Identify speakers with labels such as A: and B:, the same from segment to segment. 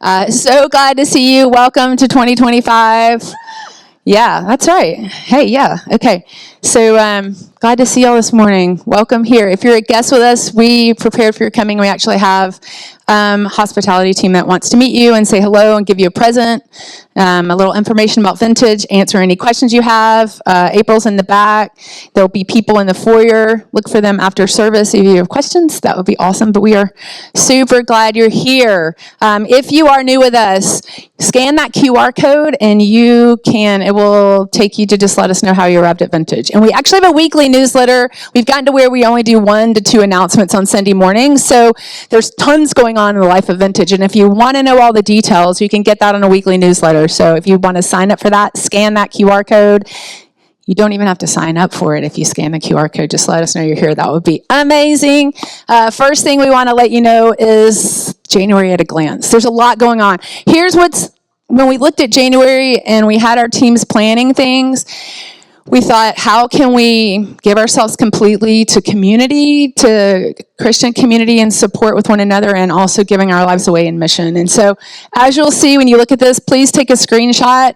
A: So glad to see you. Welcome to 2025. Yeah, that's right. Hey, yeah, okay. So glad to see y'all this morning. Welcome here. If you're a guest with us, we prepared for your coming. We actually have a hospitality team that wants to meet you and say hello and give you a present, a little information about Vintage, answer any questions you have. April's in the back. There'll be people in the foyer. Look for them after service if you have questions. That would be awesome. But we are super glad you're here. If you are new with us, scan that QR code and it will take you to just let us know how you arrived at Vintage. And we actually have a weekly newsletter. We've gotten to where we only do 1 to 2 announcements on Sunday morning. So there's tons going on in the life of Vintage. And if you want to know all the details, you can get that on a weekly newsletter. So if you want to sign up for that, scan that QR code. You don't even have to sign up for it if you scan the QR code. Just let us know you're here. That would be amazing. First thing we want to let you know is January at a glance. There's a lot going on. When we looked at January and we had our teams planning things, we thought, how can we give ourselves completely to community, to Christian community and support with one another, and also giving our lives away in mission. And so, as you'll see when you look at this, please take a screenshot.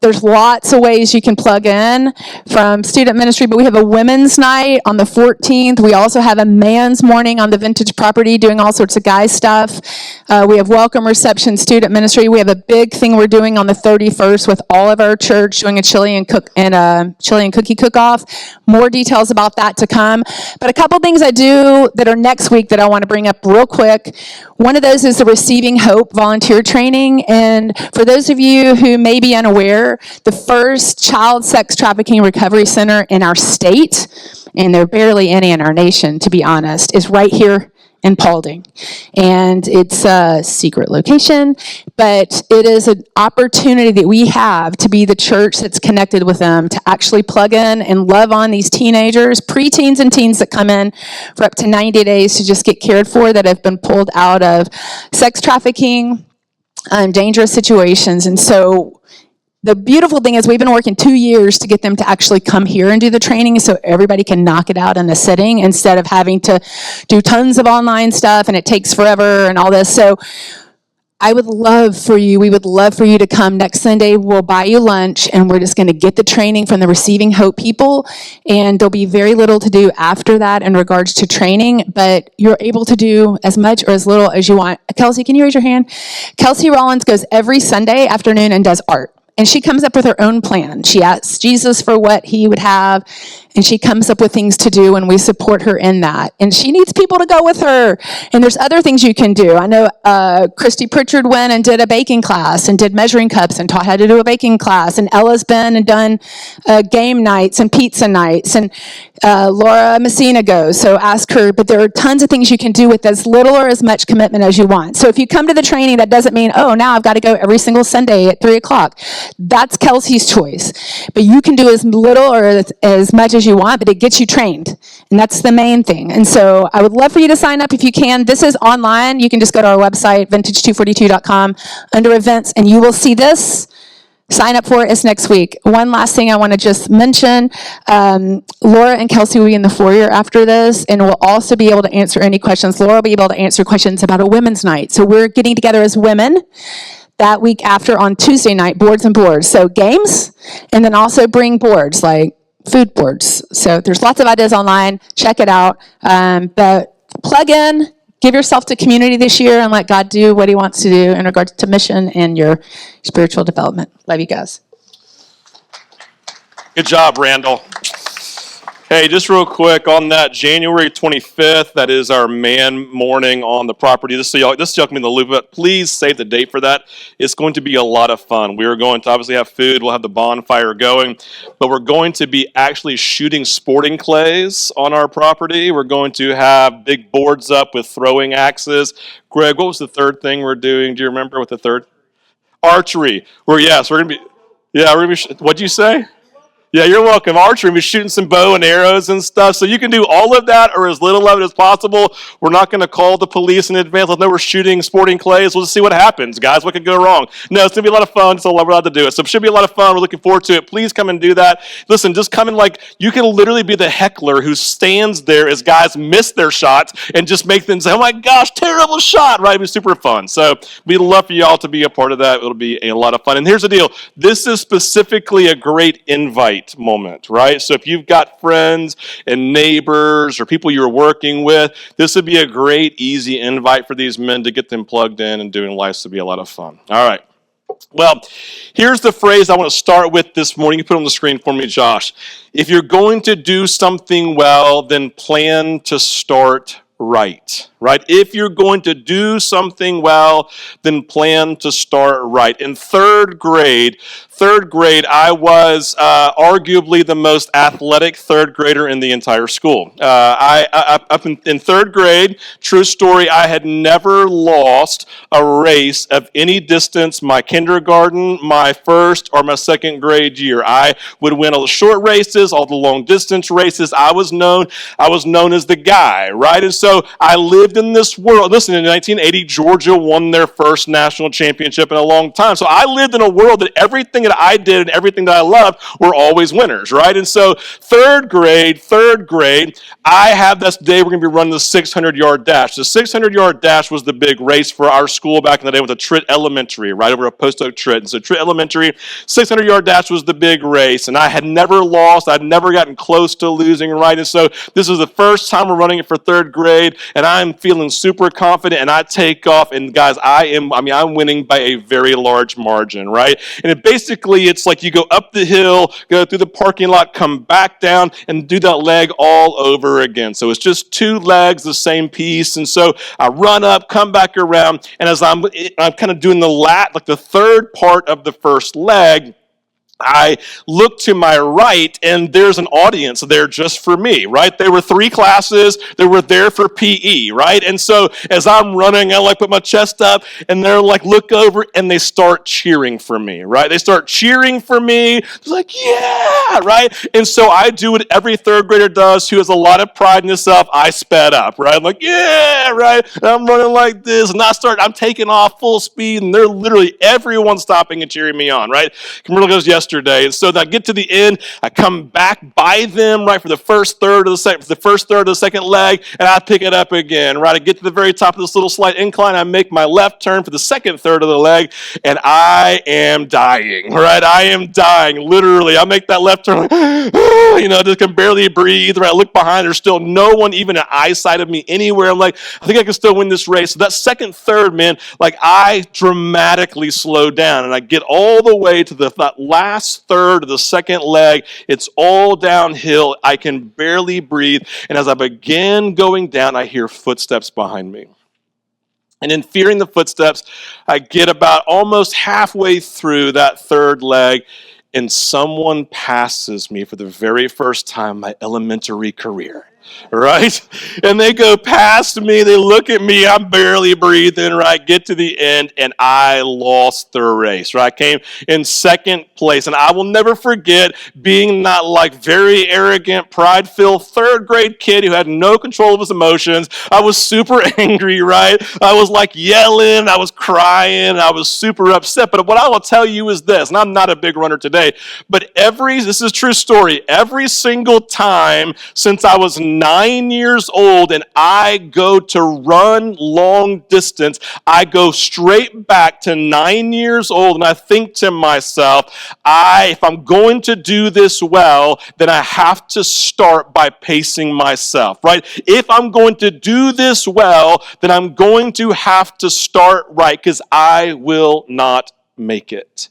A: There's lots of ways you can plug in from student ministry, but we have a women's night on the 14th. We also have a man's morning on the Vintage property doing all sorts of guy stuff. We have welcome reception, student ministry. We have a big thing we're doing on the 31st with all of our church, doing a chili and cookie cook-off. More details about that to come. But a couple things I do that are next week that I want to bring up real quick. One of those is the Receiving Hope volunteer training. And for those of you who may be unaware, the first child sex trafficking recovery center in our state, and there are barely any in our nation, to be honest, is right here in Paulding. And it's a secret location, but it is an opportunity that we have to be the church that's connected with them, to actually plug in and love on these teenagers, preteens and teens that come in for up to 90 days to just get cared for, that have been pulled out of sex trafficking, dangerous situations. And so the beautiful thing is we've been working 2 years to get them to actually come here and do the training so everybody can knock it out in a sitting instead of having to do tons of online stuff and it takes forever and all this. So we would love for you to come next Sunday. We'll buy you lunch and we're just going to get the training from the Receiving Hope people, and there'll be very little to do after that in regards to training, but you're able to do as much or as little as you want. Kelsey, can you raise your hand? Kelsey Rollins goes every Sunday afternoon and does art. And she comes up with her own plan. She asks Jesus for what he would have, and she comes up with things to do, and we support her in that. And she needs people to go with her. And there's other things you can do. I know Christy Pritchard went and did a baking class and did measuring cups and taught how to do a baking class. And Ella's been and done game nights and pizza nights. And Laura Messina goes, so ask her. But there are tons of things you can do with as little or as much commitment as you want. So if you come to the training, that doesn't mean, oh, now I've got to go every single Sunday at 3 o'clock. That's Kelsey's choice. But you can do as little or as much as you want, but it gets you trained. And that's the main thing. And so I would love for you to sign up if you can. This is online. You can just go to our website, vintage242.com, under events, and you will see this. Sign up for it. It's next week. One last thing I want to just mention. Laura and Kelsey will be in the foyer after this, and we'll also be able to answer any questions. Laura will be able to answer questions about a women's night. So we're getting together as women that week after on Tuesday night, boards and boards. So games, and then also bring boards, like food boards. So there's lots of ideas online. Check it out. But plug in, give yourself to community this year, and let God do what he wants to do in regards to mission and your spiritual development. Love you guys.
B: Good job, Randall. Hey, just real quick on that January 25th, that is our man morning on the property. This y'all can be in the loop, but please save the date for that. It's going to be a lot of fun. We are going to obviously have food. We'll have the bonfire going, but we're going to be actually shooting sporting clays on our property. We're going to have big boards up with throwing axes. Greg, what was the third thing we're doing? Do you remember what the third? Archery. We're going to be, what'd you say? Yeah, you're welcome. Archery, we're shooting some bow and arrows and stuff. So you can do all of that or as little of it as possible. We're not going to call the police in advance. Let's know we're shooting sporting clays. We'll just see what happens, guys. What could go wrong? No, it's going to be a lot of fun. So we're allowed to do it. So it should be a lot of fun. We're looking forward to it. Please come and do that. Listen, just come in like you can literally be the heckler who stands there as guys miss their shots and just make them say, oh my gosh, terrible shot, right? It'd be super fun. So we'd love for y'all to be a part of that. It'll be a lot of fun. And here's the deal. This is specifically a great invite moment, right? So if you've got friends and neighbors or people you're working with, this would be a great, easy invite for these men to get them plugged in and doing life to be a lot of fun. All right. Well, here's the phrase I want to start with this morning. You put it on the screen for me, Josh. If you're going to do something well, then plan to start right. If you're going to do something well, then plan to start right. In third grade, I was arguably the most athletic third grader in the entire school. Up in third grade, true story, I had never lost a race of any distance my kindergarten, my first, or my second grade year. I would win all the short races, all the long distance races. I was known as the guy, right? And so I lived in this world. Listen, in 1980, Georgia won their first national championship in a long time. So I lived in a world that everything that I did and everything that I loved were always winners, right? And so third grade, I have this day we're going to be running the 600-yard dash. The 600-yard dash was the big race for our school back in the day with a Tritt Elementary, right over a Post Oak Tritt. And so Tritt Elementary, 600-yard dash was the big race. And I had never lost. I'd never gotten close to losing, right? And so this is the first time we're running it for third grade, and I'm feeling super confident, and I take off, and guys, I'm winning by a very large margin, right? And it's like you go up the hill, go through the parking lot, come back down, and do that leg all over again. So it's just two legs, the same piece, and so I run up, come back around, and as I'm kind of doing the third part of the first leg, I look to my right, and there's an audience there just for me, right? There were 3 classes that were there for PE, right? And so as I'm running, I put my chest up, and they're look over, and they start cheering for me, right? They start cheering for me. It's yeah, right? And so I do what every third grader does who has a lot of pride in himself. I sped up, right? I'm yeah, right? And I'm running like this, and I'm taking off full speed, and they're literally everyone stopping and cheering me on, right? Camilla goes yesterday. And so I get to the end, I come back by them, right, for the first third of the second leg, and I pick it up again, right? I get to the very top of this little slight incline, I make my left turn for the second third of the leg, and I am dying, right? I am dying, literally. I make that left turn, just can barely breathe, right? I look behind, there's still no one even in eyesight of me anywhere. I'm I think I can still win this race. So that second third, man, I dramatically slow down, and I get all the way to that last third of the second leg. It's all downhill. I can barely breathe. And as I begin going down, I hear footsteps behind me. And in fearing the footsteps, I get about almost halfway through that third leg, and someone passes me for the very first time in my elementary career. Right? And they go past me, they look at me, I'm barely breathing, right? Get to the end, and I lost the race, right? I came in second place, and I will never forget being that very arrogant, pride-filled third grade kid who had no control of his emotions. I was super angry, right? I was yelling, I was crying, I was super upset. But what I will tell you is this, and I'm not a big runner today, but this is a true story, every single time since I was 9 years old and I go to run long distance, I go straight back to 9 years old, and I think to myself, if I'm going to do this well, then I have to start by pacing myself, right? If I'm going to do this well, then I'm going to have to start right, because I will not make it.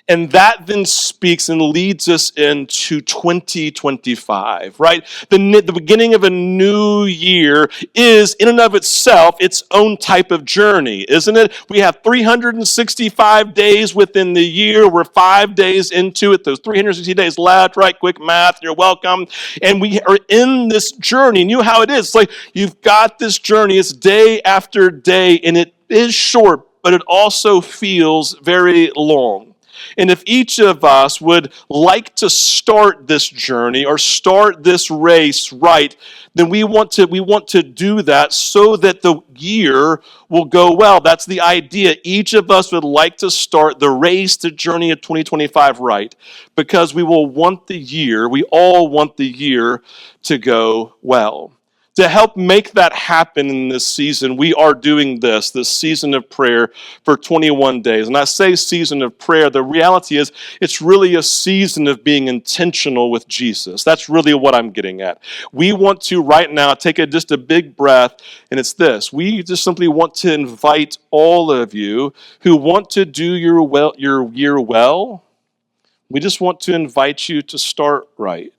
B: And that then speaks and leads us into 2025, right? The beginning of a new year is, in and of itself, its own type of journey, isn't it? We have 365 days within the year. We're 5 days into it. Those 360 days left, right? Quick math, you're welcome. And we are in this journey. And you know how it is. It's you've got this journey. It's day after day, and it is short, but it also feels very long. And if each of us would like to start this journey or start this race right, then we want to do that so that the year will go well. That's the idea. Each of us would like to start the race, the journey of 2025 right, because we all want the year to go well. To help make that happen in this season, we are doing this season of prayer for 21 days. And I say season of prayer, the reality is it's really a season of being intentional with Jesus. That's really what I'm getting at. We want to right now take just a big breath, and it's this. We just simply want to invite all of you who want to do your year well. We just want to invite you to start right.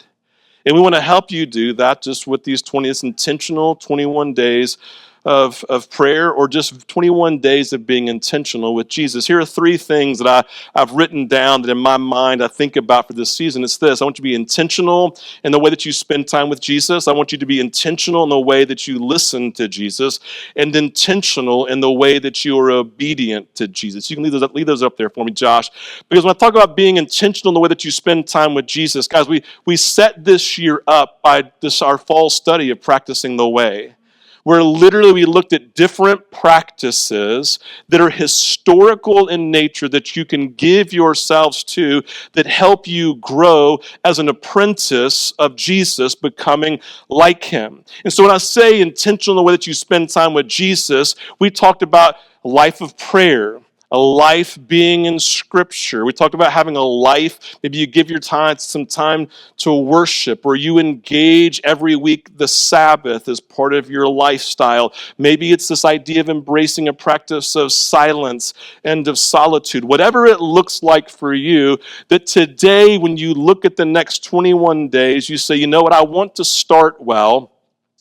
B: And we want to help you do that just with these this intentional 21 days of prayer, or just 21 days of being intentional with Jesus. Here are three things that I've written down that in my mind I think about for this season. It's this. I want you to be intentional in the way that you spend time with Jesus. I want you to be intentional in the way that you listen to Jesus, and intentional in the way that you are obedient to Jesus. You can leave those up there for me, Josh. Because when I talk about being intentional in the way that you spend time with Jesus, guys, we set this year up by our fall study of practicing the way, where literally we looked at different practices that are historical in nature that you can give yourselves to, that help you grow as an apprentice of Jesus, becoming like him. And so when I say intentional in the way that you spend time with Jesus, we talked about a life of prayer, a life being in Scripture. We talked about having a life, maybe you give some time to worship, or you engage every week the Sabbath as part of your lifestyle. Maybe it's this idea of embracing a practice of silence and of solitude. Whatever it looks like for you, that today when you look at the next 21 days, you say, you know what, I want to start well.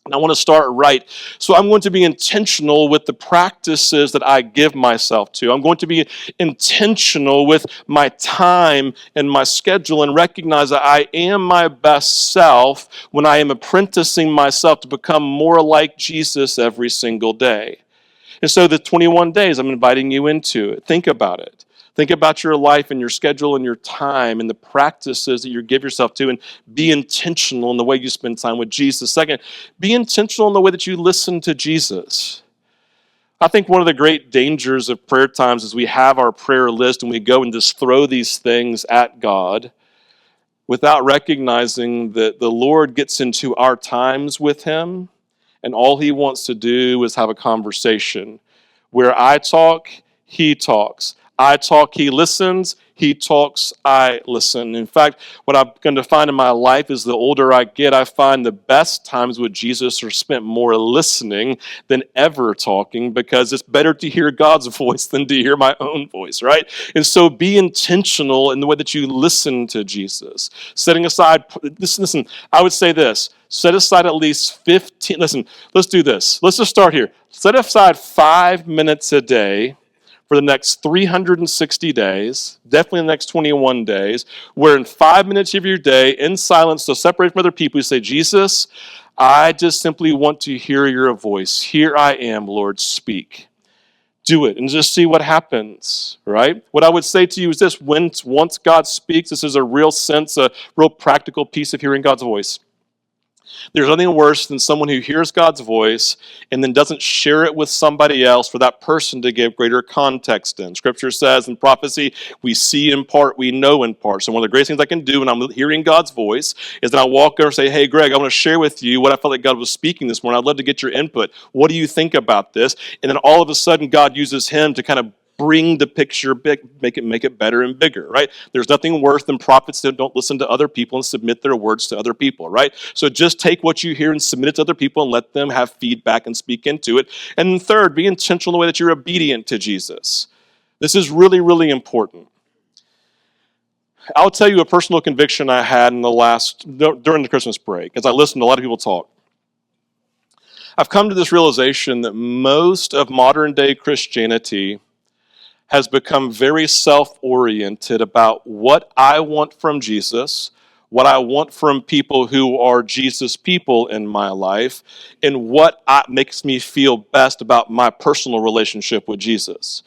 B: And I want to start right. So I'm going to be intentional with the practices that I give myself to. I'm going to be intentional with my time and my schedule, and recognize that I am my best self when I am apprenticing myself to become more like Jesus every single day. And so the 21 days, I'm inviting you into it. Think about it. Think about your life and your schedule and your time and the practices that you give yourself to, and be intentional in the way you spend time with Jesus. Second, be intentional in the way that you listen to Jesus. I think one of the great dangers of prayer times is we have our prayer list and we go and just throw these things at God without recognizing that the Lord gets into our times with him, and all he wants to do is have a conversation where I talk, he talks. I talk, he listens. He talks, I listen. In fact, what I'm going to find in my life is the older I get, I find the best times with Jesus are spent more listening than ever talking, because it's better to hear God's voice than to hear my own voice, right? And so be intentional in the way that you listen to Jesus. Setting aside, listen, I would say this, set aside at least 15, listen, let's do this. Let's just start here. Set aside 5 minutes a day for the next 360 days, definitely the next 21 days, where in 5 minutes of your day, in silence, so separate from other people, you say, Jesus, I just simply want to hear your voice. Here I am, Lord, speak. Do it and just see what happens, right? What I would say to you is this: once God speaks, this is a real sense, a real practical piece of hearing God's voice. There's nothing worse than someone who hears God's voice and then doesn't share it with somebody else for that person to give greater context in. Scripture says in prophecy, we see in part, we know in part. So one of the greatest things I can do when I'm hearing God's voice is that I walk over and say, hey, Greg, I want to share with you what I felt like God was speaking this morning. I'd love to get your input. What do you think about this? And then all of a sudden, God uses him to kind of bring the picture big, make it better and bigger, right? There's nothing worse than prophets that don't listen to other people and submit their words to other people, right? So just take what you hear and submit it to other people and let them have feedback and speak into it. And then third, be intentional in the way that you're obedient to Jesus. This is really, really important. I'll tell you a personal conviction I had during the Christmas break, as I listened to a lot of people talk. I've come to this realization that most of modern day Christianity has become very self-oriented about what I want from Jesus, what I want from people who are Jesus people in my life, and what makes me feel best about my personal relationship with Jesus.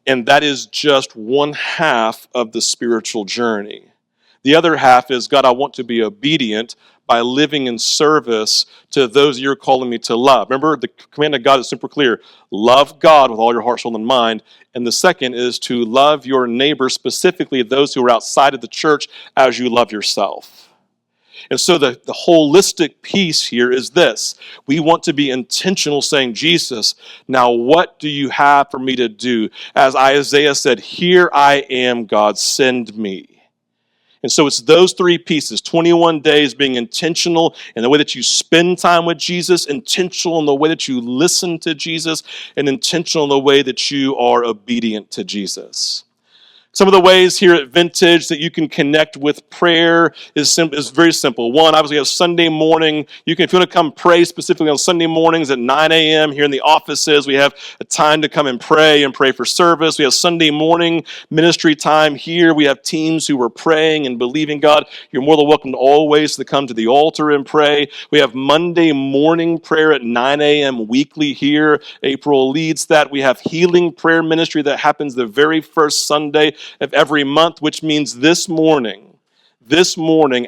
B: And that is just one half of the spiritual journey. The other half is, God, I want to be obedient by living in service to those you're calling me to love. Remember, the command of God is super clear. Love God with all your heart, soul, and mind. And the second is to love your neighbor, specifically those who are outside of the church, as you love yourself. And so the holistic piece here is this. We want to be intentional, saying, Jesus, now what do you have for me to do? As Isaiah said, here I am, God, send me. And so it's those three pieces, 21 days being intentional in the way that you spend time with Jesus, intentional in the way that you listen to Jesus, and intentional in the way that you are obedient to Jesus. Some of the ways here at Vintage that you can connect with prayer is very simple. One, obviously, we have Sunday morning. If you want to come pray specifically on Sunday mornings at 9 a.m. here in the offices, we have a time to come and pray for service. We have Sunday morning ministry time here. We have teams who are praying and believing God. You're more than welcome to always to come to the altar and pray. We have Monday morning prayer at 9 a.m. weekly here. April leads that. We have healing prayer ministry that happens the very first Sunday of every month, which means this morning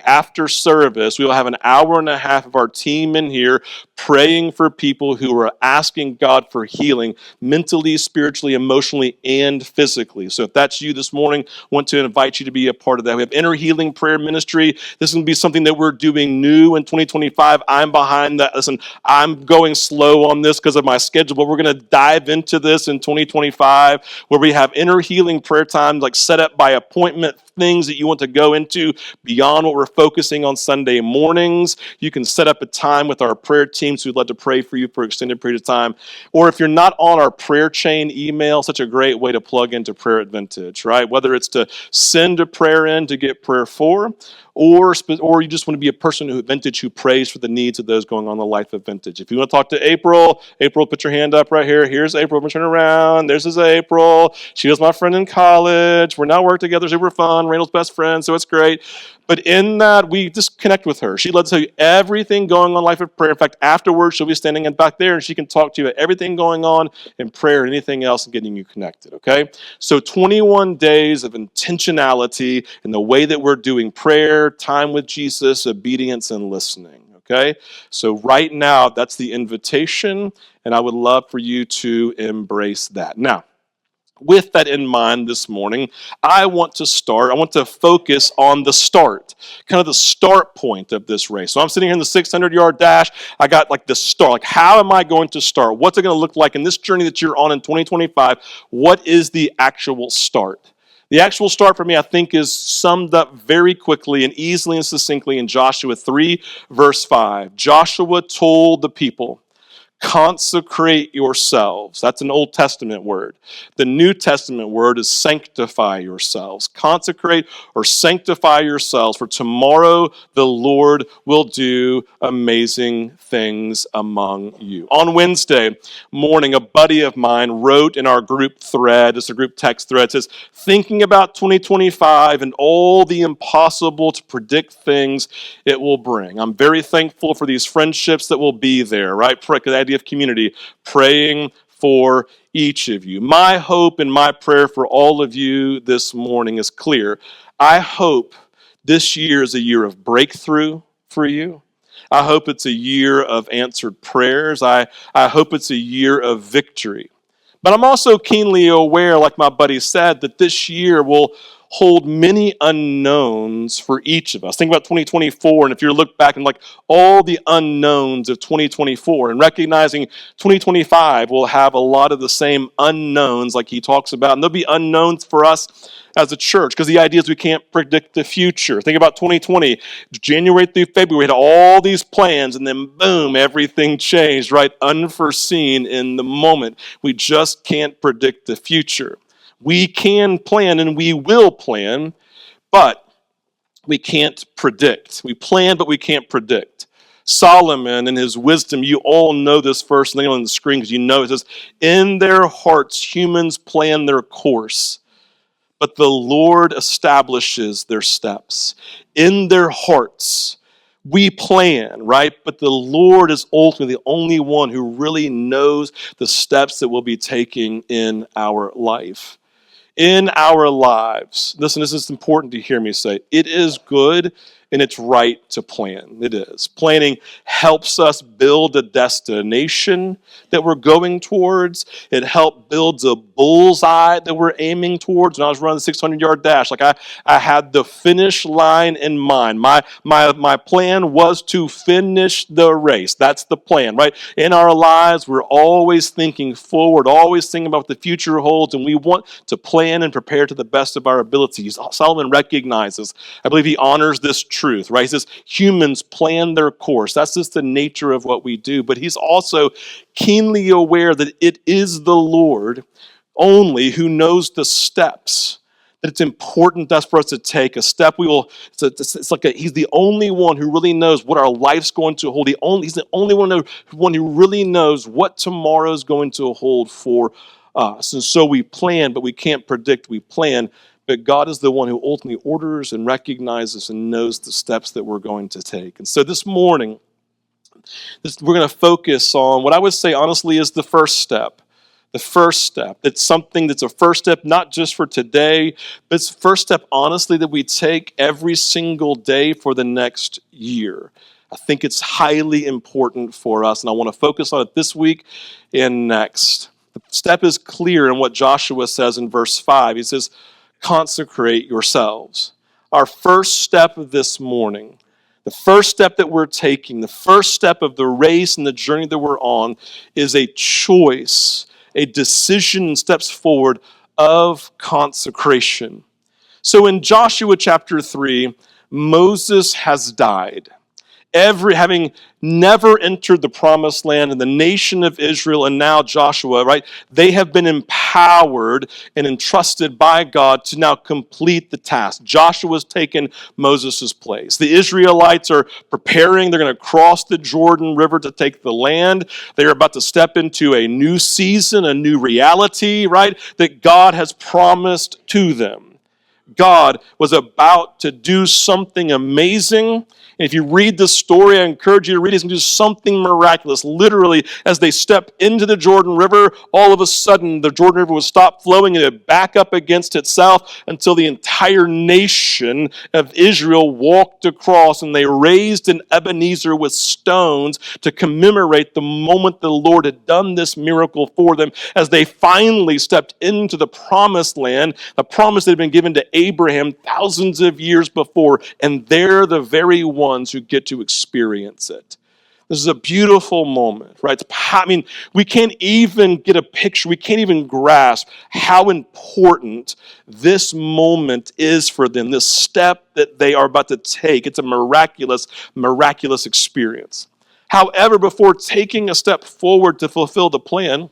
B: after service, we will have an hour and a half of our team in here praying for people who are asking God for healing mentally, spiritually, emotionally, and physically. So if that's you this morning, I want to invite you to be a part of that. We have inner healing prayer ministry. This is going to be something that we're doing new in 2025. I'm behind that. Listen, I'm going slow on this because of my schedule, but we're going to dive into this in 2025 where we have inner healing prayer time like set up by appointment, things that you want to go into beyond what we're focusing on Sunday mornings. You can set up a time with our prayer teams who'd love to pray for you for an extended period of time. Or if you're not on our prayer chain email, such a great way to plug into prayer at Vintage, right? Whether it's to send a prayer in to get prayer for, or you just want to be a person who at Vintage who prays for the needs of those going on in the life of Vintage. If you want to talk to April, put your hand up right here. Here's April. I'm going to turn around. There's April. She was my friend in college. We're now working together. Super fun. Randall's best friend, so it's great. But in that, we just connect with her. She'd love to tell you everything going on in life of prayer. In fact, afterwards, she'll be standing back there, and she can talk to you about everything going on in prayer and anything else and getting you connected, okay? So 21 days of intentionality in the way that we're doing prayer, time with Jesus, obedience, and listening, okay? So right now, that's the invitation, and I would love for you to embrace that. Now, with that in mind this morning, I want to focus on the start, kind of the start point of this race. So I'm sitting here in the 600-yard dash. I got like the start. Like, how am I going to start? What's it going to look like in this journey that you're on in 2025? What is the actual start? The actual start for me, I think, is summed up very quickly and easily and succinctly in Joshua 3, verse 5. Joshua told the people, consecrate yourselves. That's an Old Testament word. The New Testament word is sanctify yourselves. Consecrate or sanctify yourselves, for tomorrow the Lord will do amazing things among you. On Wednesday morning, a buddy of mine wrote in our group thread, it's a group text thread, it says, thinking about 2025 and all the impossible to predict things it will bring. I'm very thankful for these friendships that will be there, right? The idea of community, praying for each of you. My hope and my prayer for all of you this morning is clear. I hope this year is a year of breakthrough for you. I hope it's a year of answered prayers. I hope it's a year of victory. But I'm also keenly aware, like my buddy said, that this year will hold many unknowns for each of us. Think about 2024, and if you look back and like all the unknowns of 2024, and recognizing 2025 will have a lot of the same unknowns like he talks about, and there'll be unknowns for us as a church, because the idea is we can't predict the future. Think about 2020, January through February, we had all these plans, and then boom, everything changed, right? Unforeseen in the moment. We just can't predict the future. We can plan and we will plan, but we can't predict. We plan, but we can't predict. Solomon, in his wisdom, you all know this verse, and on the screen because you know it says, in their hearts humans plan their course, but the Lord establishes their steps. In their hearts, we plan, right? But the Lord is ultimately the only one who really knows the steps that we'll be taking in our life. in our lives. Listen, this is important to hear me say. It is good and it's right to plan. It is. Planning helps us build a destination that we're going towards. It helps builds a bullseye that we're aiming towards. When I was running the 600-yard dash, I had the finish line in mind. My plan was to finish the race. That's the plan, right? In our lives, we're always thinking forward, always thinking about what the future holds, and we want to plan and prepare to the best of our abilities. Solomon recognizes, I believe he honors this truth, right? He says humans plan their course. That's just the nature of what we do. But he's also keenly aware that it is the Lord only who knows the steps that it's important for us to take. A step it's like he's the only one who really knows what our life's going to hold. He's the only one who really knows what tomorrow's going to hold for us. And so we plan, but we can't predict. We plan. But God is the one who ultimately orders and recognizes and knows the steps that we're going to take. And so this morning, we're going to focus on what I would say honestly is the first step. The first step. It's something that's a first step, not just for today, but it's the first step, honestly, that we take every single day for the next year. I think it's highly important for us, and I want to focus on it this week and next. The step is clear in what Joshua says in verse 5. He says, consecrate yourselves. Our first step of this morning, the first step that we're taking, the first step of the race and the journey that we're on is a choice, a decision and steps forward of consecration. So in Joshua chapter 3, Moses has died. Having never entered the promised land, and the nation of Israel and now Joshua, right? They have been empowered and entrusted by God to now complete the task. Joshua's taken Moses' place. The Israelites are preparing. They're going to cross the Jordan River to take the land. They're about to step into a new season, a new reality, right? That God has promised to them. God was about to do something amazing. And if you read this story, I encourage you to read it. He's going to do something miraculous. Literally, as they step into the Jordan River, all of a sudden, the Jordan River would stop flowing and it would back up against itself until the entire nation of Israel walked across, and they raised an Ebenezer with stones to commemorate the moment the Lord had done this miracle for them as they finally stepped into the promised land, the promise that had been given to Abraham thousands of years before, and they're the very ones who get to experience it. This is a beautiful moment, right? I mean, we can't even get a picture, we can't even grasp how important this moment is for them, this step that they are about to take. It's a miraculous, miraculous experience. However, before taking a step forward to fulfill the plan,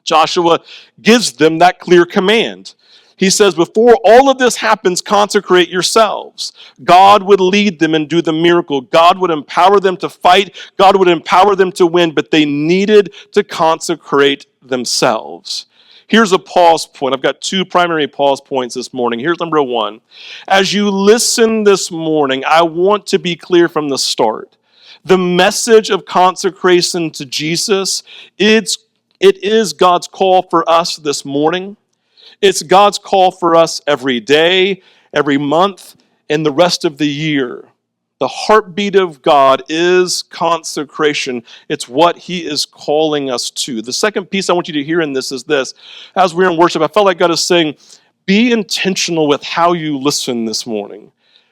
B: Joshua gives them that clear command. He says, before all of this happens, consecrate yourselves. God would lead them and do the miracle. God would empower them to fight. God would empower them to win, but they needed to consecrate themselves. Here's a pause point. I've got two primary pause points this morning. Here's number one. As you listen this morning, I want to be clear from the start. The message of consecration to Jesus, it is God's call for us this morning. It's God's call for us every day, every month, and the rest of the year. The heartbeat of God is consecration. It's what He is calling us to. The second piece I want you to hear in this is this. As we're in worship, I felt like God is saying, be intentional with how you listen this morning.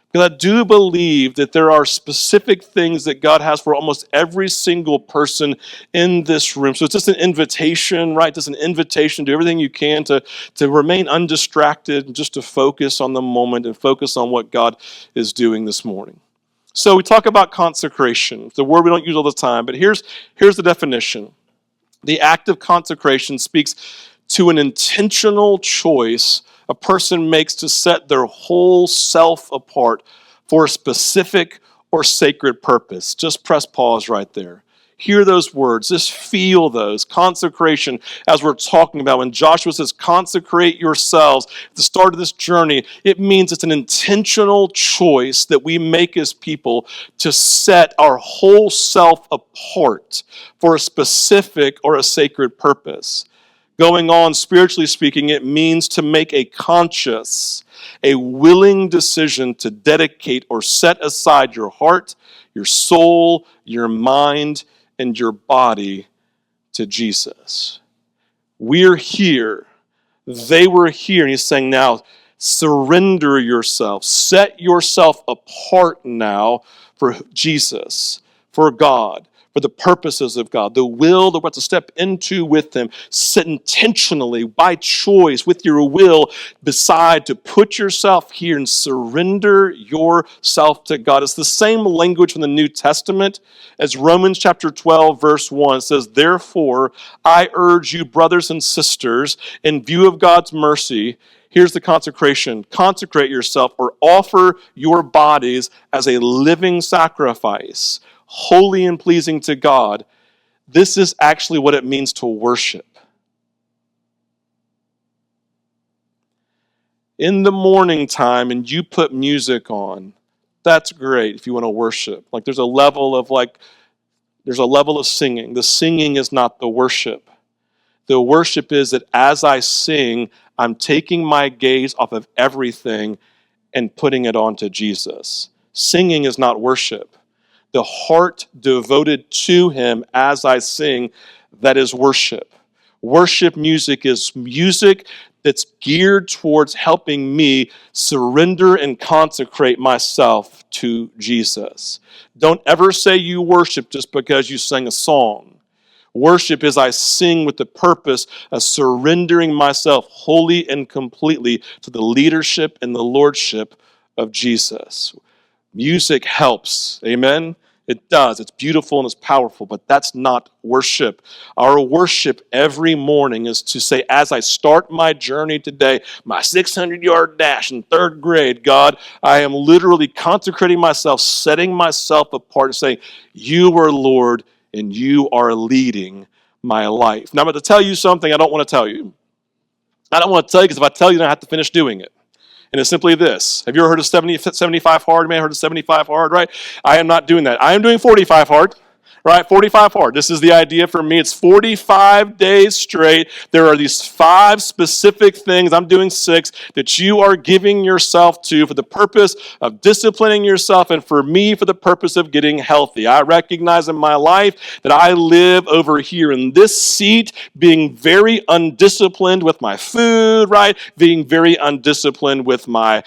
B: Because I do believe that there are specific things that God has for almost every single person in this room. So it's just an invitation, right? Just an invitation to do everything you can to remain undistracted and just to focus on the moment and focus on what God is doing this morning. So we talk about consecration. It's a word we don't use all the time, but here's the definition. The act of consecration speaks to an intentional choice a person makes to set their whole self apart for a specific or sacred purpose. Just press pause right there. Hear those words. Just feel those. Consecration, as we're talking about. When Joshua says, consecrate yourselves at the start of this journey, it means it's an intentional choice that we make as people to set our whole self apart for a specific or a sacred purpose. Going on, spiritually speaking, it means to make a conscious, a willing decision to dedicate or set aside your heart, your soul, your mind, and your body to Jesus. We're here. They were here. And he's saying now, surrender yourself. Set yourself apart now for Jesus, for God, for the purposes of God, the will that we're to step into with him. Sit intentionally, by choice, with your will, decide to put yourself here and surrender yourself to God. It's the same language from the New Testament as Romans chapter 12, verse 1. It says, therefore, I urge you, brothers and sisters, in view of God's mercy, here's the consecration. Consecrate yourself or offer your bodies as a living sacrifice, holy and pleasing to God. This is actually what it means to worship. In the morning time and you put music on, that's great if you want to worship. Like there's a level of singing. The singing is not the worship. The worship is that as I sing, I'm taking my gaze off of everything and putting it onto Jesus. Singing is not worship. The heart devoted to him as I sing, that is worship. Worship music is music that's geared towards helping me surrender and consecrate myself to Jesus. Don't ever say you worship just because you sing a song. Worship is I sing with the purpose of surrendering myself wholly and completely to the leadership and the lordship of Jesus. Music helps, amen? It does. It's beautiful and it's powerful, but that's not worship. Our worship every morning is to say, as I start my journey today, my 600-yard dash in third grade, God, I am literally consecrating myself, setting myself apart, and saying, you are Lord, and you are leading my life. Now, I'm going to tell you something I don't want to tell you. I don't want to tell you because if I tell you, then I have to finish doing it. And it's simply this. Have you ever heard of 75 hard? Man, heard of 75 hard, right? I am not doing that. I am doing 45 hard. Right? 45 hard. This is the idea for me. It's 45 days straight. There are these 5 specific things, I'm doing 6, that you are giving yourself to for the purpose of disciplining yourself and for me for the purpose of getting healthy. I recognize in my life that I live over here in this seat being very undisciplined with my food, right? Being very undisciplined with my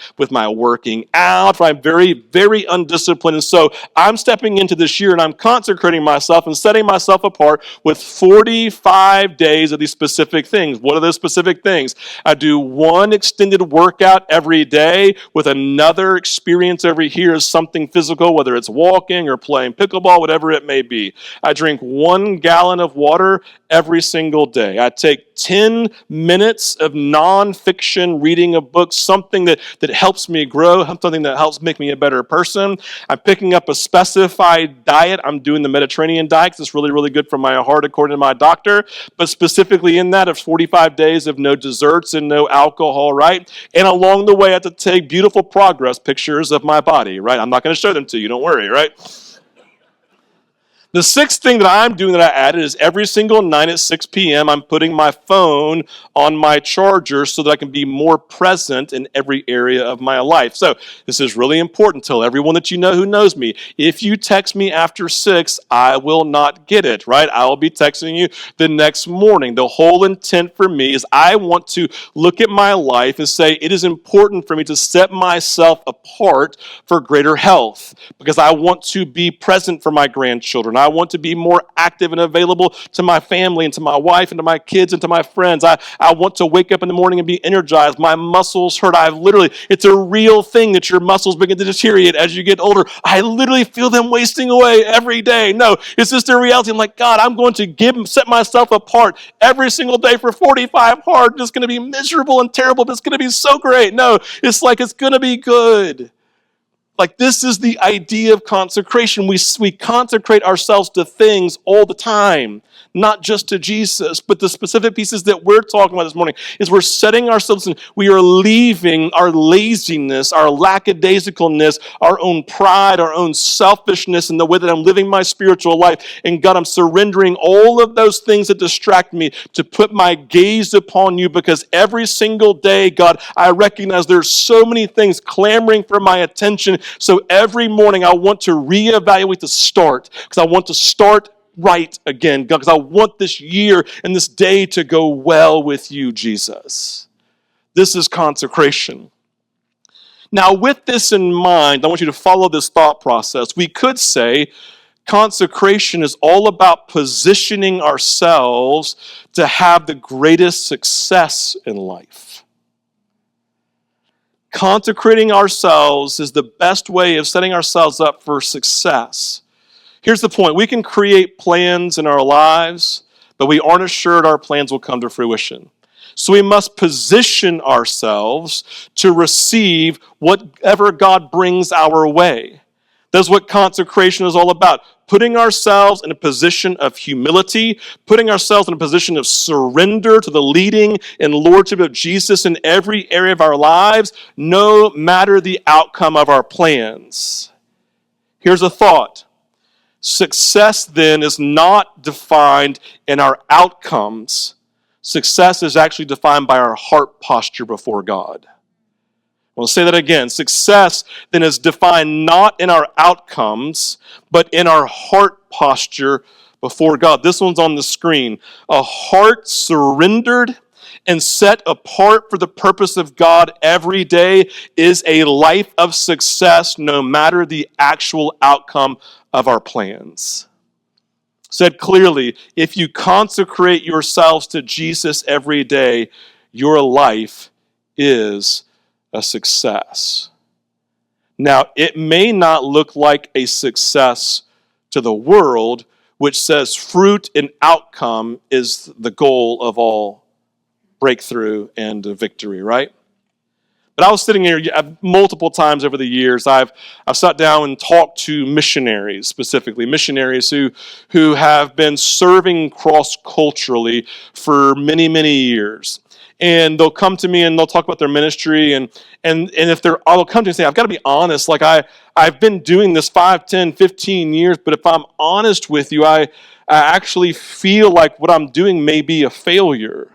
B: working out, right? I'm very, very undisciplined. And so I'm stepping into this year and I'm consecrating myself and setting myself apart with 45 days of these specific things. What are those specific things? I do one extended workout every day with another experience over here as something physical, whether it's walking or playing pickleball, whatever it may be. I drink 1 gallon of water every single day. I take 10 minutes of nonfiction reading a book, something that helps me grow, something that helps make me a better person. I'm picking up a specified diet. I'm doing the Mediterranean diet because it's really, really good for my heart according to my doctor. But specifically in that, it's 45 days of no desserts and no alcohol, right? And along the way, I have to take beautiful progress pictures of my body, right? I'm not going to show them to you, don't worry, right? The 6th thing that I'm doing that I added is every single night at 6 p.m., I'm putting my phone on my charger so that I can be more present in every area of my life. So this is really important. Tell everyone that you know who knows me. If you text me after 6, I will not get it, right? I will be texting you the next morning. The whole intent for me is I want to look at my life and say it is important for me to set myself apart for greater health because I want to be present for my grandchildren. I want to be more active and available to my family and to my wife and to my kids and to my friends. I want to wake up in the morning and be energized. My muscles hurt. It's a real thing that your muscles begin to deteriorate as you get older. I literally feel them wasting away every day. No, it's just a reality. I'm like, God, I'm going to set myself apart every single day for 45 hard. It's going to be miserable and terrible, but it's going to be so great. No, it's like it's going to be good. Like, this is the idea of consecration. We consecrate ourselves to things all the time, not just to Jesus. But the specific pieces that we're talking about this morning is we're setting ourselves in, we are leaving our laziness, our lackadaisicalness, our own pride, our own selfishness in the way that I'm living my spiritual life. And God, I'm surrendering all of those things that distract me to put my gaze upon you, because every single day, God, I recognize there's so many things clamoring for my attention. So every morning I want to reevaluate the start, because I want to start right again, God, because I want this year and this day to go well with you, Jesus. This is consecration. Now, with this in mind, I want you to follow this thought process. We could say consecration is all about positioning ourselves to have the greatest success in life. Consecrating ourselves is the best way of setting ourselves up for success. Here's the point. We can create plans in our lives, but we aren't assured our plans will come to fruition. So we must position ourselves to receive whatever God brings our way. That's what consecration is all about. Putting ourselves in a position of humility, putting ourselves in a position of surrender to the leading and lordship of Jesus in every area of our lives, no matter the outcome of our plans. Here's a thought. Success, then, is not defined in our outcomes. Success is actually defined by our heart posture before God. I'll say that again. Success, then, is defined not in our outcomes, but in our heart posture before God. This one's on the screen. A heart surrendered and set apart for the purpose of God every day is a life of success, no matter the actual outcome of our plans. Said clearly, if you consecrate yourselves to Jesus every day, your life is a success. Now, it may not look like a success to the world, which says fruit and outcome is the goal of all breakthrough and victory, right? But I was sitting here multiple times over the years. I've sat down and talked to missionaries, specifically missionaries who have been serving cross-culturally for many, many years. And they'll come to me and they'll talk about their ministry. And if I'll come to me and say, I've got to be honest, like I've been doing this 5, 10, 15 years, but if I'm honest with you, I actually feel like what I'm doing may be a failure.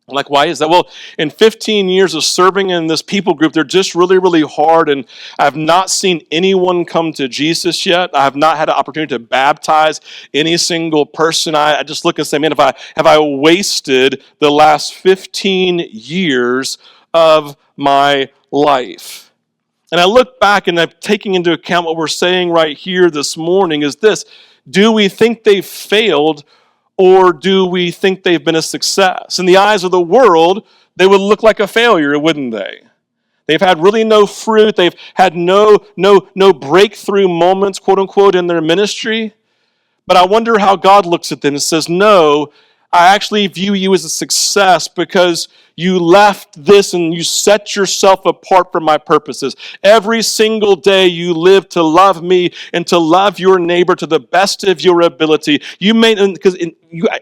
B: I'm like, why is that? Well, in 15 years of serving in this people group, they're just really, really hard, and I've not seen anyone come to Jesus yet. I have not had an opportunity to baptize any single person. I just look and say, man, have I wasted the last 15 years of my life? And I look back and I'm taking into account what we're saying right here this morning is this: do we think they've failed, or do we think they've been a success? In the eyes of the world, they would look like a failure, wouldn't they? They've had really no fruit. They've had no breakthrough moments, quote unquote, in their ministry. But I wonder how God looks at them and says, no, I actually view you as a success because you left this and you set yourself apart from my purposes. Every single day you live to love me and to love your neighbor to the best of your ability.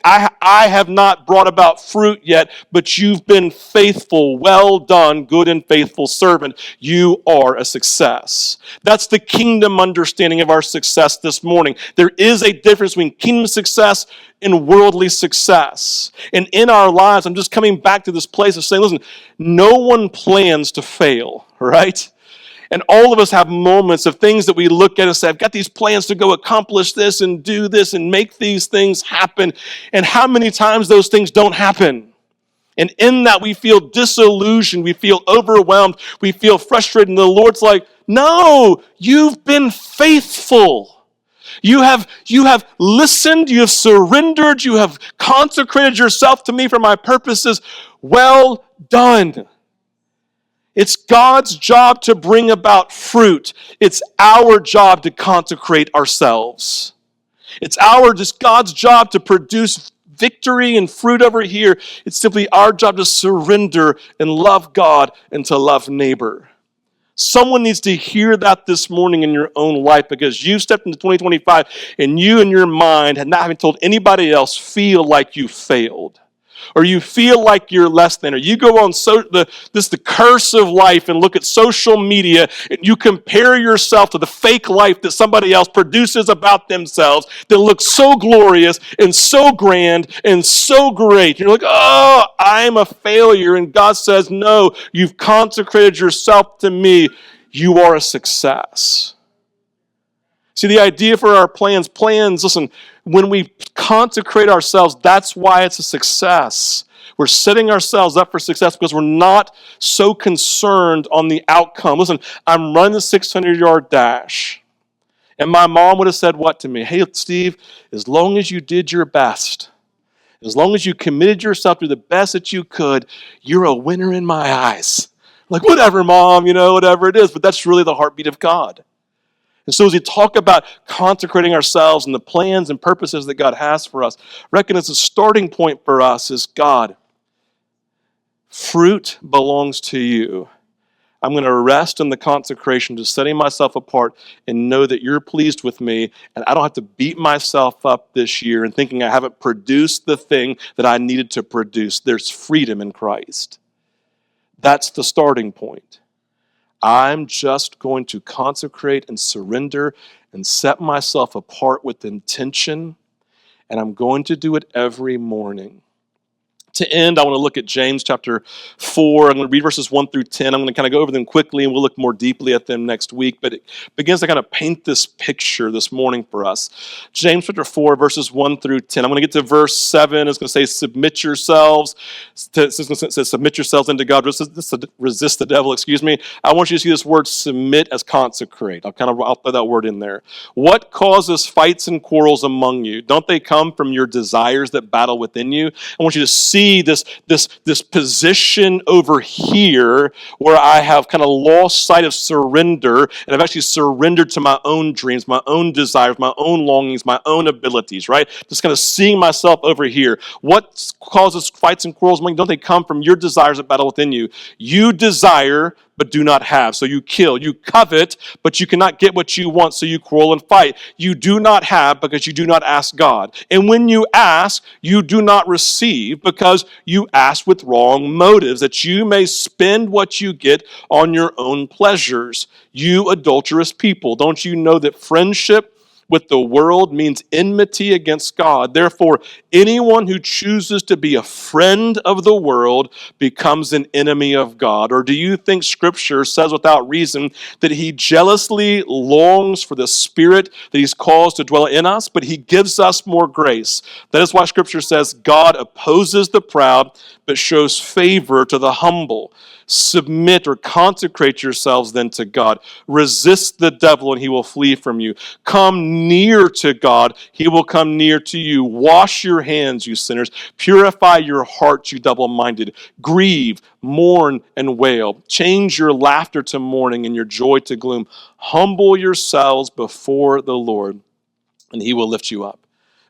B: I have not brought about fruit yet, but you've been faithful. Well done, good and faithful servant. You are a success. That's the kingdom understanding of our success this morning. There is a difference between kingdom success and worldly success. And in our lives, I'm just coming back to this place of saying, listen, no one plans to fail, right? And all of us have moments of things that we look at and say, I've got these plans to go accomplish this and do this and make these things happen. And how many times those things don't happen? And in that we feel disillusioned, we feel overwhelmed, we feel frustrated. And the Lord's like, no, you've been faithful. You have listened, you have surrendered, you have consecrated yourself to me for my purposes. Well done. It's God's job to bring about fruit. It's our job to consecrate ourselves. It's God's job to produce victory and fruit over here. It's simply our job to surrender and love God and to love neighbor. Someone needs to hear that this morning in your own life, because you stepped into 2025 and you in your mind, and not having told anybody else, feel like you failed. Or you feel like you're less than, or you go on the curse of life and look at social media and you compare yourself to the fake life that somebody else produces about themselves that looks so glorious and so grand and so great. You're like, oh, I'm a failure. And God says, no, you've consecrated yourself to me. You are a success. See, the idea for our plans, listen, when we consecrate ourselves, that's why it's a success. We're setting ourselves up for success because we're not so concerned on the outcome. Listen, I'm running the 600-yard dash. And my mom would have said what to me? Hey, Steve, as long as you did your best, as long as you committed yourself to the best that you could, you're a winner in my eyes. Like, whatever, Mom, whatever it is. But that's really the heartbeat of God. And so as we talk about consecrating ourselves and the plans and purposes that God has for us, recognize the starting point for us is God. Fruit belongs to you. I'm going to rest in the consecration, just setting myself apart and know that you're pleased with me, and I don't have to beat myself up this year and thinking I haven't produced the thing that I needed to produce. There's freedom in Christ. That's the starting point. I'm just going to consecrate and surrender and set myself apart with intention, and I'm going to do it every morning. To end, I want to look at James chapter 4. I'm going to read verses 1 through 10. I'm going to kind of go over them quickly, and we'll look more deeply at them next week. But it begins to kind of paint this picture this morning for us. James chapter 4, verses 1 through 10. I'm going to get to verse 7. It's going to say, submit yourselves. It's going to say, submit yourselves unto God. Resist the devil, I want you to see this word submit as consecrate. I'll throw that word in there. What causes fights and quarrels among you? Don't they come from your desires that battle within you? I want you to see this position over here where I have kind of lost sight of surrender, and I've actually surrendered to my own dreams, my own desires, my own longings, my own abilities, right? Just kind of seeing myself over here. What causes fights and quarrels? Don't they come from your desires that battle within you? You desire, but do not have, so you kill. You covet, but you cannot get what you want, so you quarrel and fight. You do not have because you do not ask God. And when you ask, you do not receive because you ask with wrong motives, that you may spend what you get on your own pleasures. You adulterous people, don't you know that friendship with the world means enmity against God? Therefore, anyone who chooses to be a friend of the world becomes an enemy of God. Or do you think Scripture says without reason that he jealously longs for the Spirit that he's caused to dwell in us, but he gives us more grace? That is why Scripture says God opposes the proud, but shows favor to the humble. Submit or consecrate yourselves then to God. Resist the devil and he will flee from you. Come near to God, he will come near to you. Wash your hands, you sinners. Purify your hearts, you double-minded. Grieve, mourn, and wail. Change your laughter to mourning and your joy to gloom. Humble yourselves before the Lord, and he will lift you up.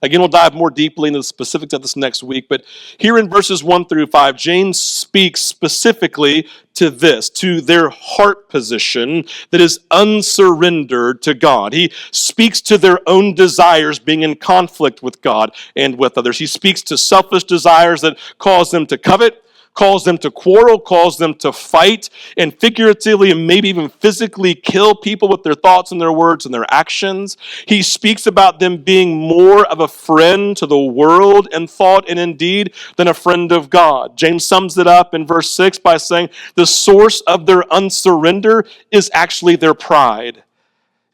B: Again, we'll dive more deeply into the specifics of this next week, but here in verses 1 through 5, James speaks specifically to this, to their heart position that is unsurrendered to God. He speaks to their own desires being in conflict with God and with others. He speaks to selfish desires that cause them to covet, cause them to quarrel, cause them to fight, and figuratively and maybe even physically kill people with their thoughts and their words and their actions. He speaks about them being more of a friend to the world in thought and in deed than a friend of God. James sums it up in verse 6 by saying the source of their unsurrender is actually their pride.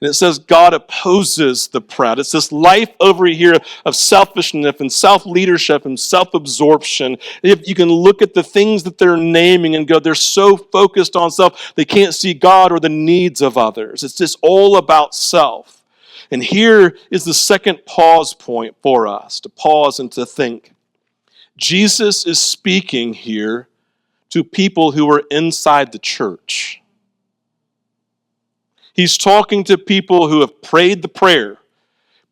B: And it says God opposes the proud. It's this life over here of selfishness and self-leadership and self-absorption. If you can look at the things that they're naming and go, they're so focused on self, they can't see God or the needs of others. It's just all about self. And here is the second pause point for us, to pause and to think. Jesus is speaking here to people who are inside the church. He's talking to people who have prayed the prayer,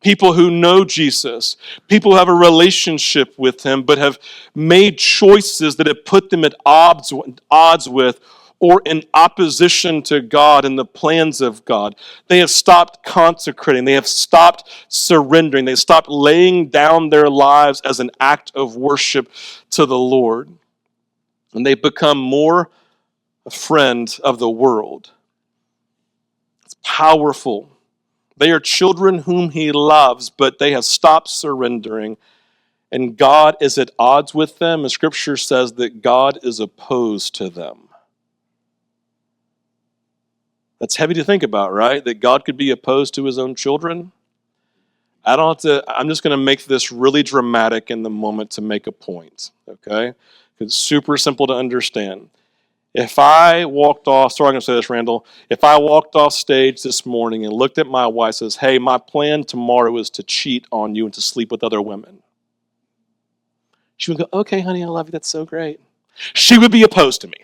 B: people who know Jesus, people who have a relationship with him, but have made choices that have put them at odds with or in opposition to God and the plans of God. They have stopped consecrating. They have stopped surrendering. They stopped laying down their lives as an act of worship to the Lord. And they've become more a friend of the world. It's powerful. They are children whom he loves, but they have stopped surrendering. And God is at odds with them. And Scripture says that God is opposed to them. That's heavy to think about, right? That God could be opposed to his own children. I'm just going to make this really dramatic in the moment to make a point, okay? It's super simple to understand. If I walked off, sorry I'm going to say this, Randall. If I walked off stage this morning and looked at my wife and says, hey, my plan tomorrow is to cheat on you and to sleep with other women. She would go, okay, honey, I love you. That's so great. She would be opposed to me.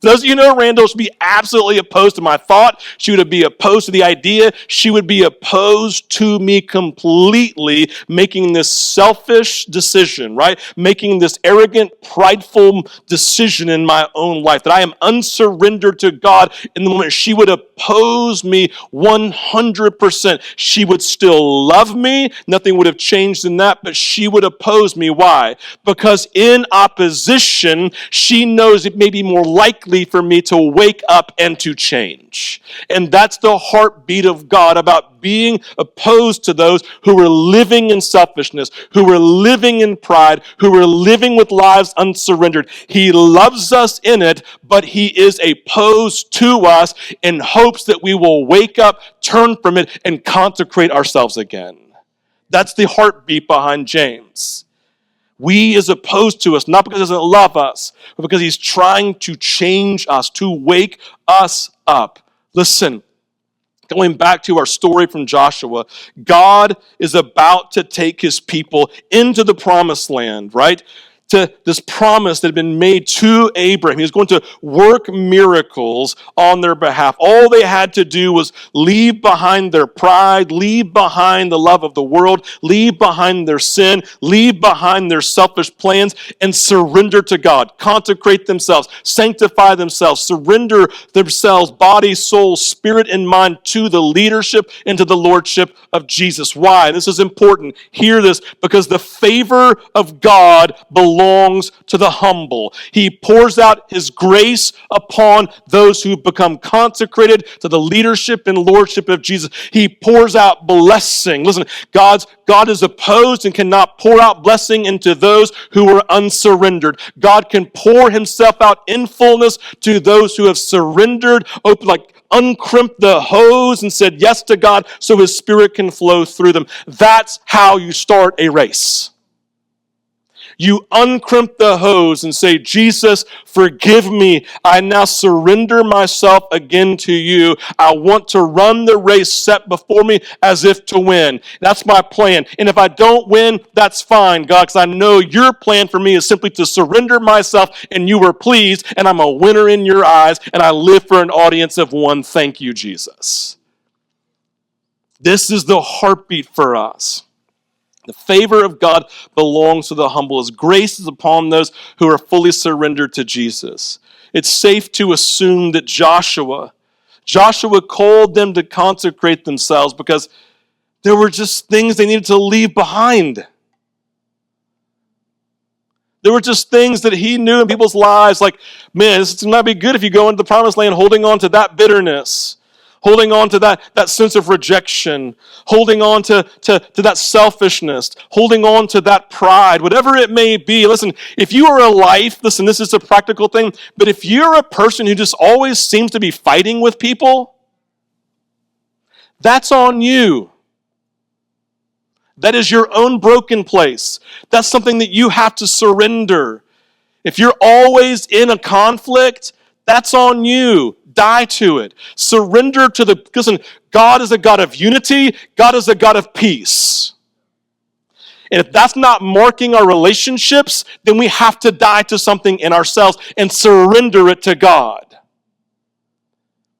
B: For those of you who know Randall, she'd be absolutely opposed to my thought. She would be opposed to the idea. She would be opposed to me completely making this selfish decision, right? Making this arrogant, prideful decision in my own life that I am unsurrendered to God in the moment. She would oppose me 100%. She would still love me. Nothing would have changed in that, but she would oppose me. Why? Because in opposition, she knows it may be more likely for me to wake up and to change. And that's the heartbeat of God about being opposed to those who are living in selfishness, who are living in pride, who are living with lives unsurrendered. He loves us in it, but he is opposed to us in hopes that we will wake up, turn from it, and consecrate ourselves again. That's the heartbeat behind James. We is opposed to us, not because he doesn't love us, but because he's trying to change us, to wake us up. Listen, going back to our story from Joshua, God is about to take his people into the promised land, right? To this promise that had been made to Abraham. He was going to work miracles on their behalf. All they had to do was leave behind their pride, leave behind the love of the world, leave behind their sin, leave behind their selfish plans, and surrender to God. Consecrate themselves, sanctify themselves, surrender themselves, body, soul, spirit, and mind to the leadership and to the lordship of Jesus. Why? This is important. Hear this, because the favor of God belongs to the humble. He pours out his grace upon those who become consecrated to the leadership and lordship of Jesus. He pours out blessing. Listen, God is opposed and cannot pour out blessing into those who are unsurrendered. God can pour himself out in fullness to those who have surrendered, uncrimp the hose and said yes to God so his spirit can flow through them. That's how you start a race. You uncrimp the hose and say, Jesus, forgive me. I now surrender myself again to you. I want to run the race set before me as if to win. That's my plan. And if I don't win, that's fine, God, because I know your plan for me is simply to surrender myself and you were pleased, and I'm a winner in your eyes, and I live for an audience of one. Thank you, Jesus. This is the heartbeat for us. The favor of God belongs to the humble. His grace is upon those who are fully surrendered to Jesus. It's safe to assume that Joshua called them to consecrate themselves because there were just things they needed to leave behind. There were just things that he knew in people's lives, like, man, this might be good if you go into the promised land holding on to that bitterness, holding on to that sense of rejection, holding on to that selfishness, holding on to that pride, whatever it may be. Listen, if you are a life, listen, this is a practical thing, but if you're a person who just always seems to be fighting with people, that's on you. That is your own broken place. That's something that you have to surrender. If you're always in a conflict, that's on you. Die to it. Surrender to listen, God is a God of unity. God is a God of peace. And if that's not marking our relationships, then we have to die to something in ourselves and surrender it to God.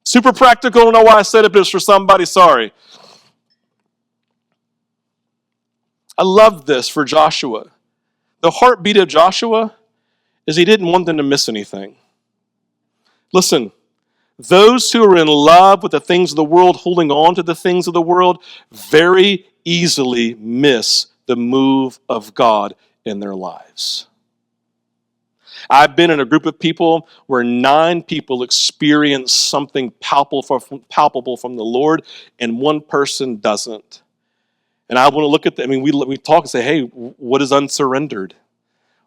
B: Super practical. I don't know why I said it, but it's for somebody. Sorry. I love this for Joshua. The heartbeat of Joshua is he didn't want them to miss anything. Listen, those who are in love with the things of the world, holding on to the things of the world, very easily miss the move of God in their lives. I've been in a group of people where 9 people experience something palpable from the Lord, and one person doesn't. And I want to look at we talk and say, hey, what is unsurrendered?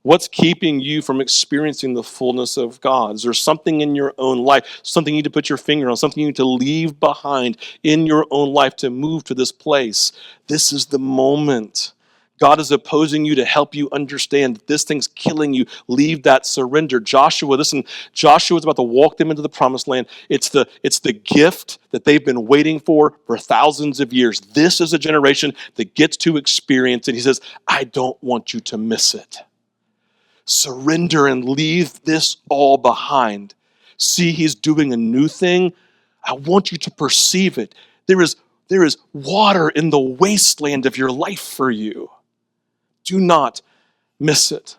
B: What's keeping you from experiencing the fullness of God? Is there something in your own life, something you need to put your finger on, something you need to leave behind in your own life to move to this place? This is the moment. God is opposing you to help you understand that this thing's killing you. Leave that, surrender. Joshua is about to walk them into the promised land. It's the gift that they've been waiting for thousands of years. This is a generation that gets to experience it. He says, I don't want you to miss it. Surrender and leave this all behind. See, he's doing a new thing. I want you to perceive it. There is water in the wasteland of your life for you. Do not miss it.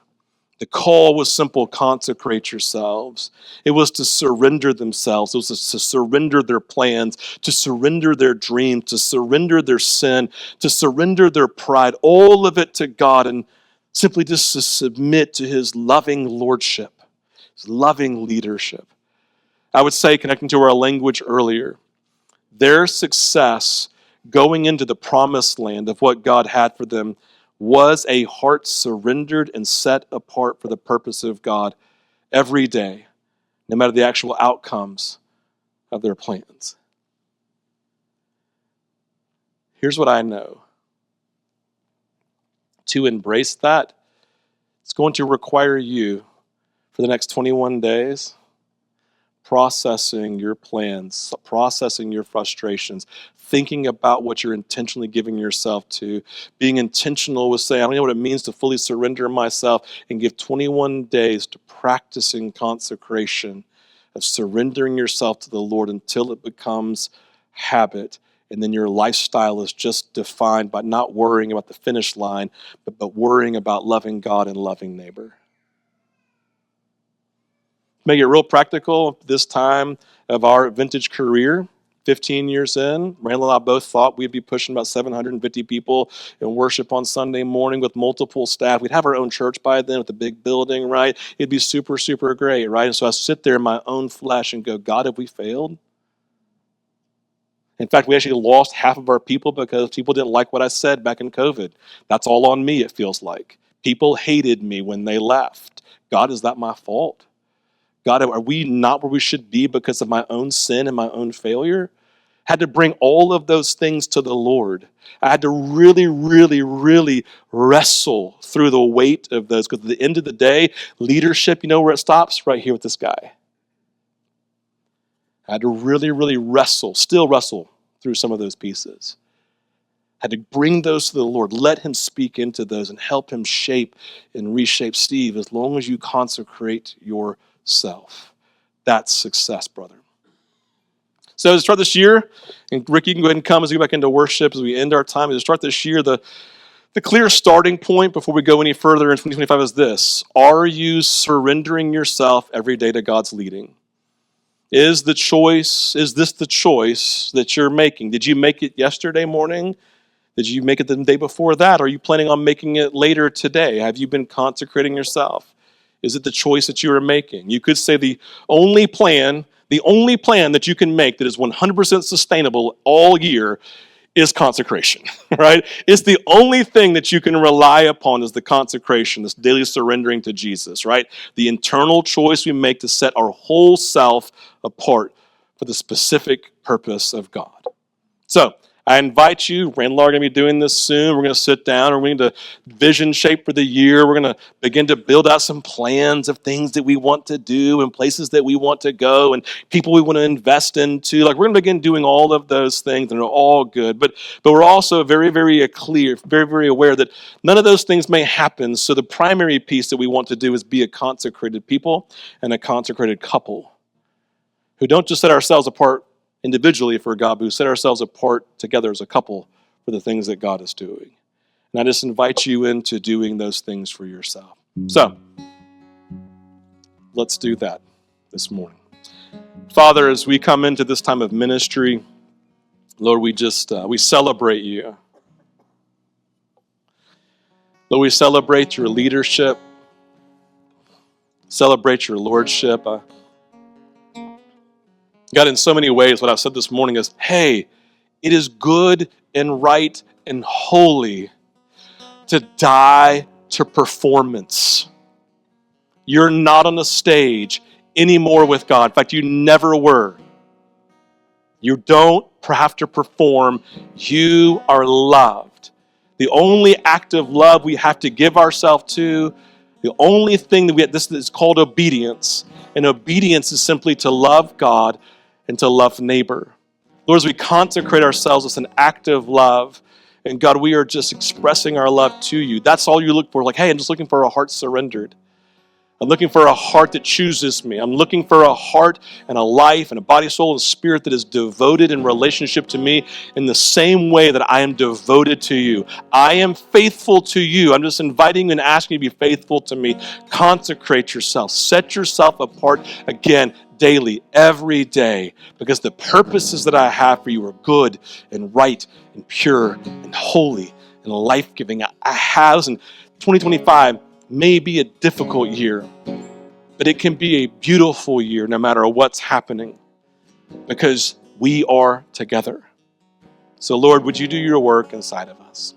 B: The call was simple: consecrate yourselves. It was to surrender themselves. It was to surrender their plans, to surrender their dreams, to surrender their sin, to surrender their pride, all of it to God, and simply just to submit to his loving lordship, his loving leadership. I would say, connecting to our language earlier, their success going into the promised land of what God had for them was a heart surrendered and set apart for the purpose of God every day, no matter the actual outcomes of their plans. Here's what I know. To embrace that, it's going to require you, for the next 21 days, processing your plans, processing your frustrations, thinking about what you're intentionally giving yourself to, being intentional with saying, I don't know what it means to fully surrender myself, and give 21 days to practicing consecration, of surrendering yourself to the Lord until it becomes habit. And then your lifestyle is just defined by not worrying about the finish line, but worrying about loving God and loving neighbor. Make it real practical. This time of our vintage career, 15 years in, Randall and I both thought we'd be pushing about 750 people in worship on Sunday morning with multiple staff. We'd have our own church by then with a big building, right? It'd be super, super great, right? And so I sit there in my own flesh and go, God, have we failed? In fact, we actually lost half of our people because people didn't like what I said back in COVID. That's all on me, it feels like. People hated me when they left. God, is that my fault? God, are we not where we should be because of my own sin and my own failure? I had to bring all of those things to the Lord. I had to really, really, really wrestle through the weight of those, because at the end of the day, leadership, you know where it stops? Right here with this guy. I had to really, really still wrestle through some of those pieces. I had to bring those to the Lord, let him speak into those and help him shape and reshape. Steve, as long as you consecrate yourself, that's success, brother. So to start this year, and Rick, you can go ahead and come as we go back into worship as we end our time. To start this year, the clear starting point before we go any further in 2025 is this: are you surrendering yourself every day to God's leading? Is this the choice that you're making? Did you make it yesterday morning? Did you make it the day before that? Are you planning on making it later today? Have you been consecrating yourself? Is it the choice that you are making? You could say the only plan that you can make that is 100% sustainable all year is consecration, right? It's the only thing that you can rely upon is the consecration, this daily surrendering to Jesus, right? The internal choice we make to set our whole self apart for the specific purpose of God. So, I invite you, Randall and I are going to be doing this soon. We're going to sit down and we're going to vision shape for the year. We're going to begin to build out some plans of things that we want to do and places that we want to go and people we want to invest into. Like, we're going to begin doing all of those things, and they're all good. But we're also very, very clear, very, very aware that none of those things may happen. So the primary piece that we want to do is be a consecrated people and a consecrated couple who don't just set ourselves apart individually for God, but who set ourselves apart together as a couple for the things that God is doing. And I just invite you into doing those things for yourself. So, let's do that this morning. Father, as we come into this time of ministry, Lord, we celebrate you. Lord, we celebrate your leadership, celebrate your lordship. God, in so many ways, what I've said this morning is, hey, it is good and right and holy to die to performance. You're not on the stage anymore with God. In fact, you never were. You don't have to perform. You are loved. The only act of love we have to give ourselves to, the only thing that this is called obedience. And obedience is simply to love God and to love neighbor. Lord, as we consecrate ourselves as an act of love, and God, we are just expressing our love to you. That's all you look for. Like, hey, I'm just looking for a heart surrendered. I'm looking for a heart that chooses me. I'm looking for a heart and a life and a body, soul, and spirit that is devoted in relationship to me in the same way that I am devoted to you. I am faithful to you. I'm just inviting you and asking you to be faithful to me. Consecrate yourself. Set yourself apart again daily, every day, because the purposes that I have for you are good and right and pure and holy and life-giving. I have in 2025 may be a difficult year, but it can be a beautiful year no matter what's happening because we are together. So Lord, would you do your work inside of us?